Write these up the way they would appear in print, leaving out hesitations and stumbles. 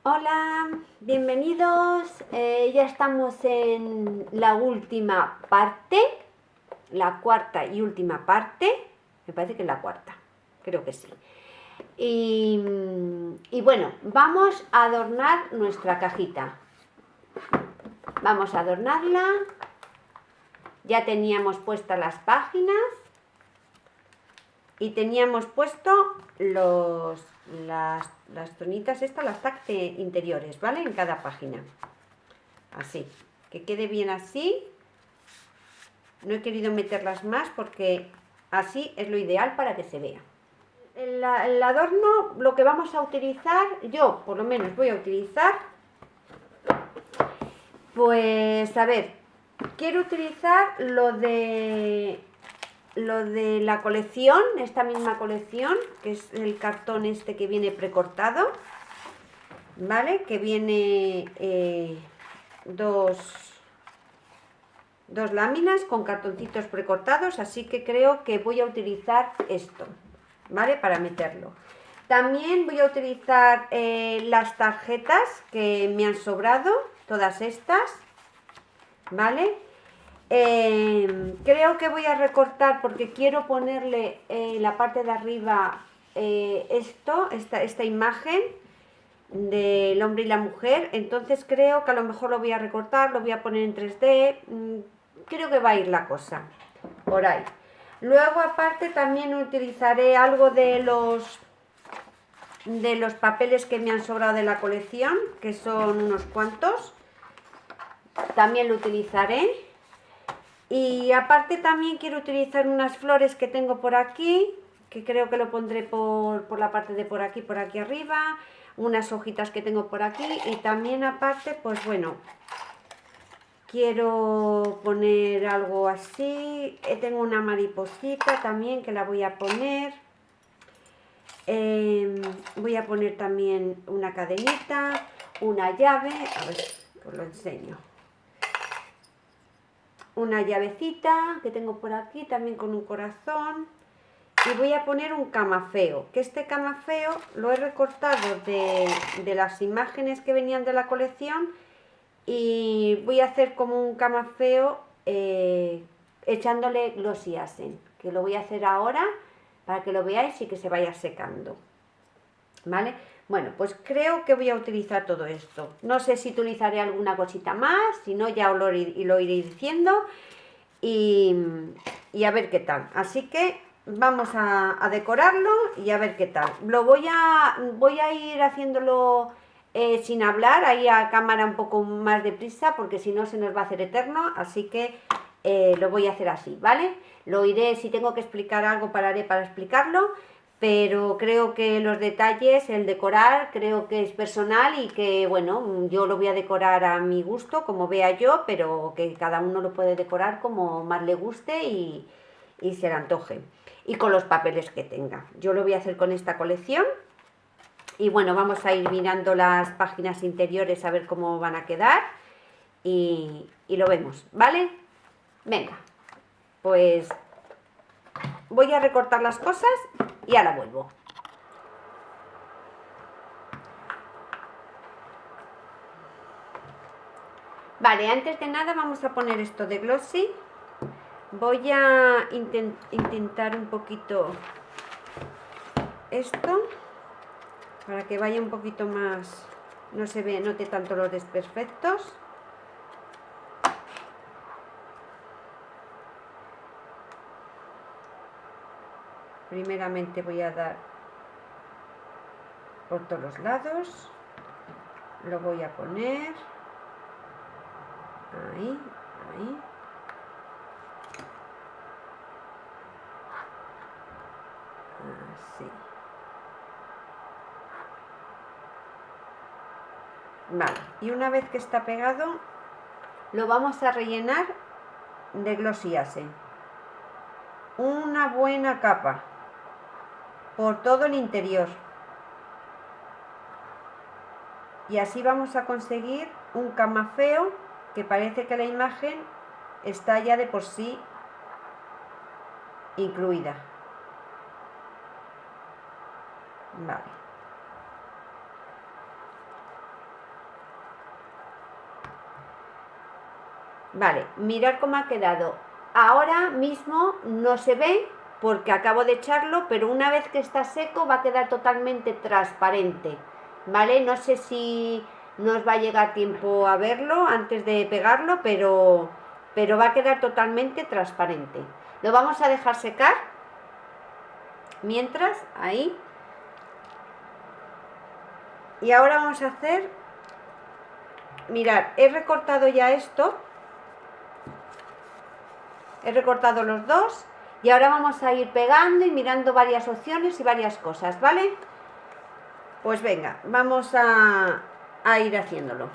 Hola, bienvenidos. Ya estamos en la última parte, la cuarta y última parte. Me parece que es la cuarta, creo que sí. Y bueno, vamos a adornar nuestra cajita. Vamos a adornarla. Ya teníamos puestas las páginas y teníamos puesto las zonitas estas, las tags interiores, ¿vale? En cada página. Así, que quede bien así. No he querido meterlas más porque así es lo ideal para que se vea. El adorno, lo que vamos a utilizar, yo por lo menos voy a utilizar, pues a ver, quiero utilizar lo de la colección, esta misma colección, que es el cartón este que viene precortado, ¿vale? Que viene dos láminas con cartoncitos precortados, así que creo que voy a utilizar esto, ¿vale? Para meterlo. También voy a utilizar las tarjetas que me han sobrado, todas estas, ¿vale? Creo que voy a recortar porque quiero ponerle la parte de arriba esta imagen del hombre y la mujer, entonces creo que a lo mejor lo voy a recortar, lo voy a poner en 3D, creo que va a ir la cosa por ahí. Luego aparte también utilizaré algo de los papeles que me han sobrado de la colección, que son unos cuantos, también lo utilizaré. Y aparte también quiero utilizar unas flores que tengo por aquí, que creo que lo pondré por la parte de por aquí arriba, unas hojitas que tengo por aquí y también aparte, pues bueno, quiero poner algo así. Tengo una mariposita también que la voy a poner. Voy a poner también una cadenita, una llave, a ver, os lo enseño. Una llavecita que tengo por aquí también con un corazón. Y voy a poner un camafeo, que este camafeo lo he recortado de las imágenes que venían de la colección y voy a hacer como un camafeo echándole Glossy Accent, que lo voy a hacer ahora para que lo veáis y que se vaya secando, ¿vale? Bueno, pues creo que voy a utilizar todo esto. No sé si utilizaré alguna cosita más, si no ya lo iré diciendo y a ver qué tal. Así que vamos a decorarlo y a ver qué tal. Lo voy a ir haciéndolo sin hablar, ahí a cámara un poco más deprisa, porque si no se nos va a hacer eterno, así que lo voy a hacer así, ¿vale? Lo iré, si tengo que explicar algo, pararé para explicarlo, pero creo que los detalles, el decorar, creo que es personal y que, bueno, yo lo voy a decorar a mi gusto, como vea yo, pero que cada uno lo puede decorar como más le guste y se le antoje. Y con los papeles que tenga. Yo lo voy a hacer con esta colección. Y bueno, vamos a ir mirando las páginas interiores a ver cómo van a quedar. Y lo vemos, ¿vale? Venga, pues voy a recortar las cosas y ahora vuelvo. Vale, antes de nada vamos a poner esto de Glossy. Voy a intentar un poquito esto para que vaya un poquito más, no se note tanto los desperfectos. Primeramente voy a dar por todos los lados, lo voy a poner ahí, ahí. Así. Vale, y una vez que está pegado, lo vamos a rellenar de Glossy Accent. Una buena capa por todo el interior. Y así vamos a conseguir un camafeo que parece que la imagen está ya de por sí incluida. Vale. Vale, mirar cómo ha quedado. Ahora mismo no se ve porque acabo de echarlo, pero una vez que está seco va a quedar totalmente transparente, ¿vale? No sé si nos va a llegar tiempo a verlo antes de pegarlo, pero va a quedar totalmente transparente. Lo vamos a dejar secar mientras, ahí. Y ahora vamos a hacer, mirad, he recortado ya esto, he recortado los dos y ahora vamos a ir pegando y mirando varias opciones y varias cosas, ¿vale? Pues venga, vamos a ir haciéndolo.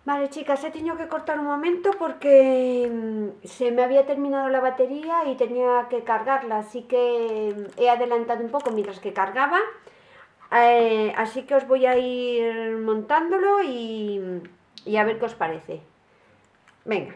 Vale, chicas, he tenido que cortar un momento porque se me había terminado la batería y tenía que cargarla, así que he adelantado un poco mientras que cargaba. Así que os voy a ir montándolo y a ver qué os parece. Venga.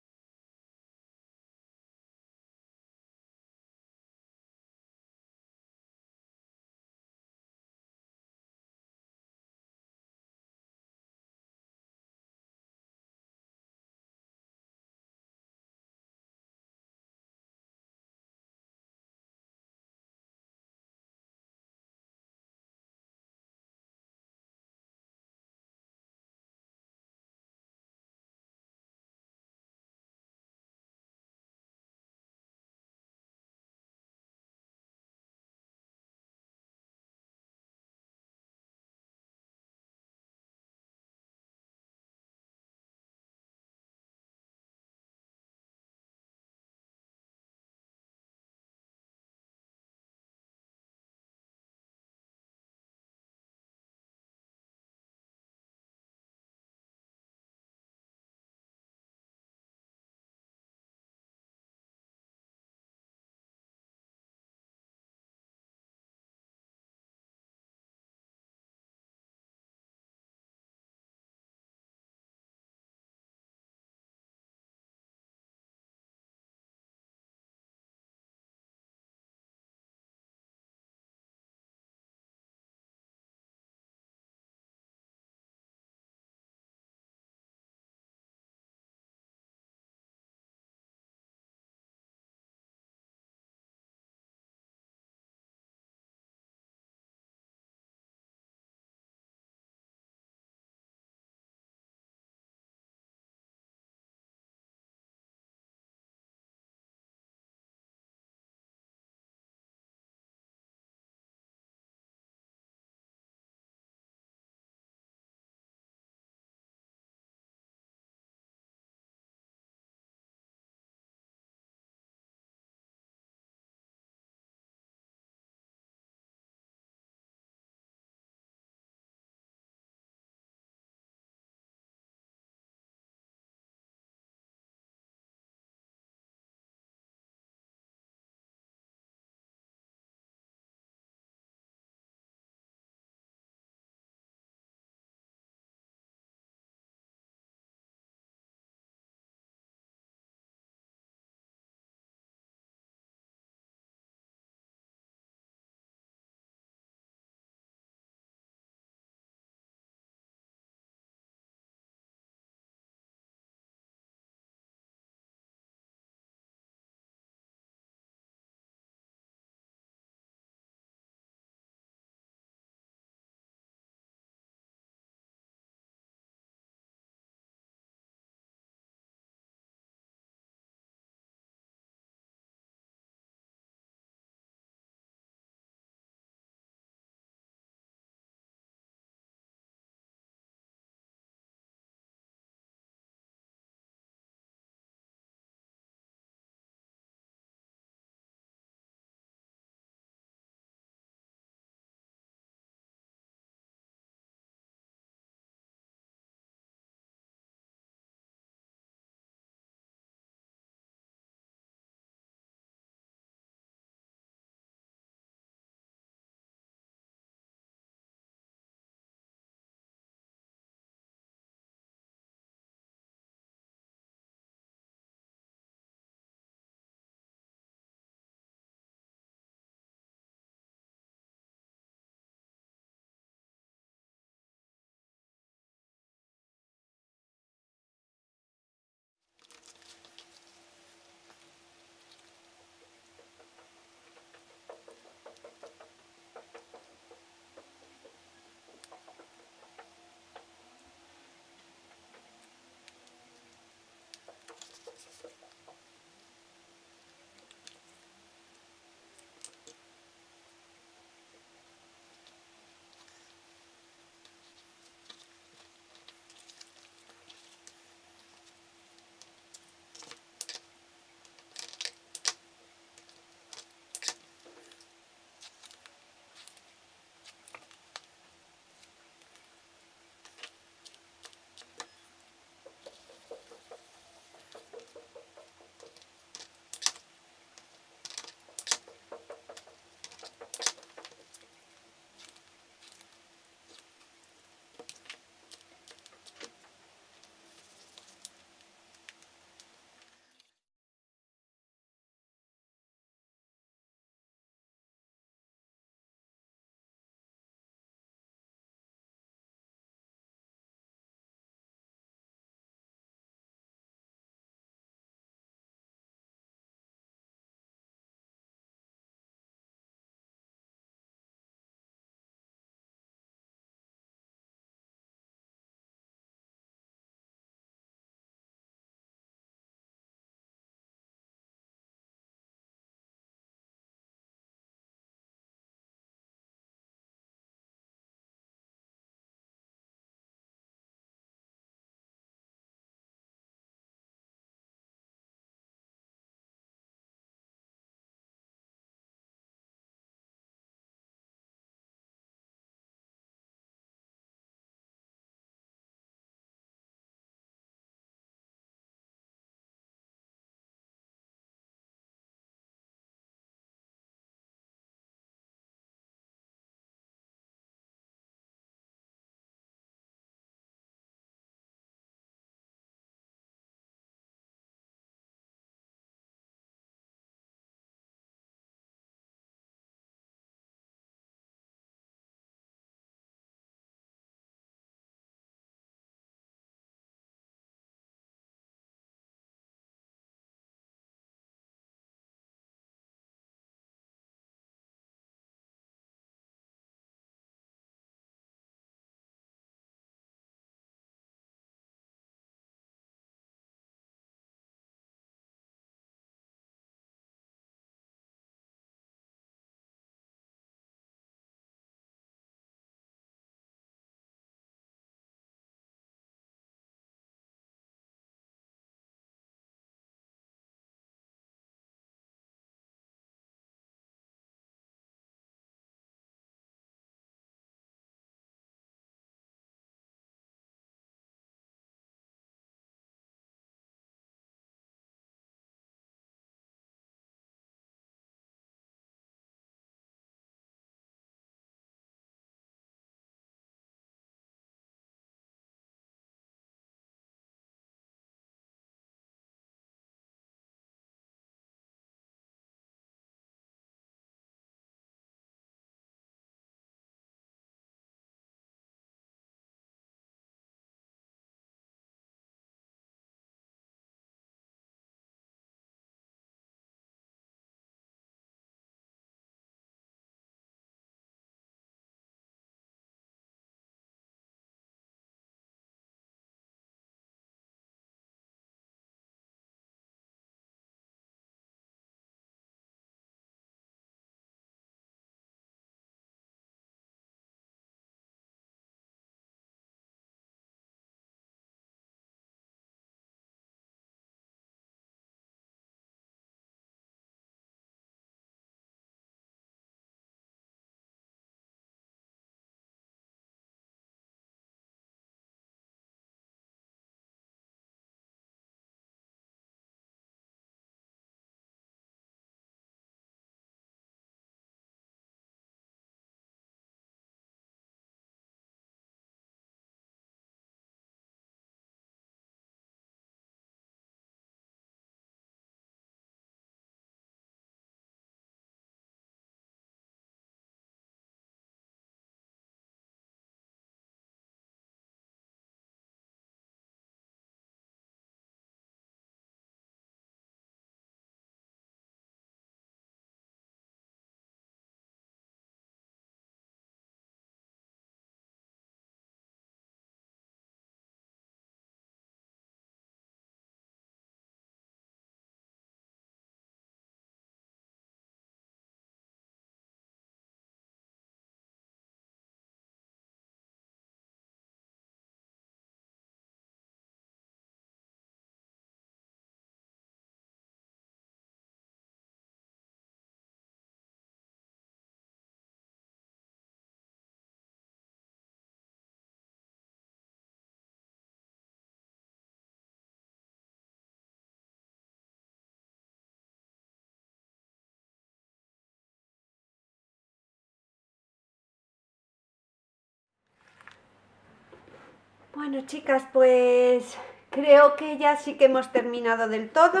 Bueno, chicas, pues creo que ya sí que hemos terminado del todo.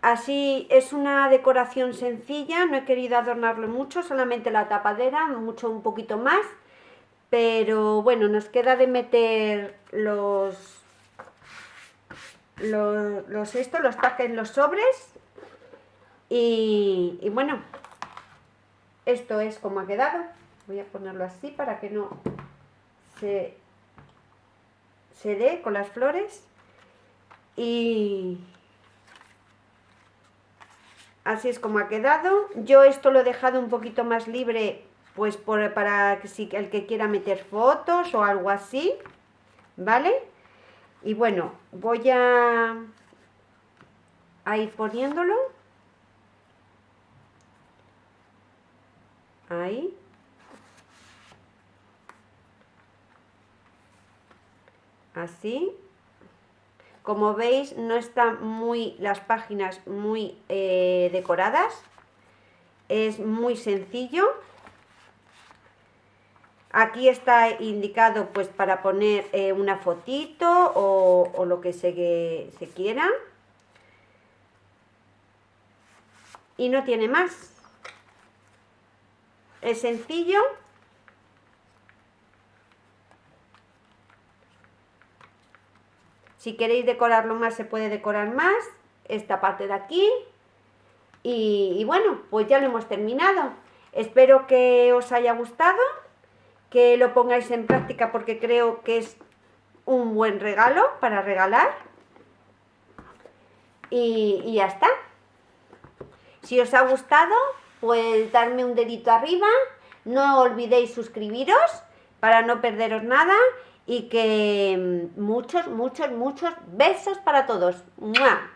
Así es una decoración sencilla, no he querido adornarlo mucho, solamente la tapadera, mucho un poquito más. Pero bueno, nos queda de meter los tags en los sobres. Y bueno, esto es como ha quedado. Voy a ponerlo así para que no se dé con las flores. Y así es como ha quedado. Yo esto lo he dejado un poquito más libre, pues para que si el que quiera meter fotos o algo así, ¿vale? Y bueno, voy a ir poniéndolo. Ahí. Así. Como veis, no están las páginas muy decoradas. Es muy sencillo. Aquí está indicado pues para poner una fotito o lo que se quiera. Y no tiene más. Es sencillo. Si queréis decorarlo más, se puede decorar más. Esta parte de aquí. Y bueno, pues ya lo hemos terminado. Espero que os haya gustado, que lo pongáis en práctica porque creo que es un buen regalo para regalar. Y ya está. Si os ha gustado, pues darme un dedito arriba. No olvidéis suscribiros para no perderos nada. Y que muchos besos para todos. ¡Mua!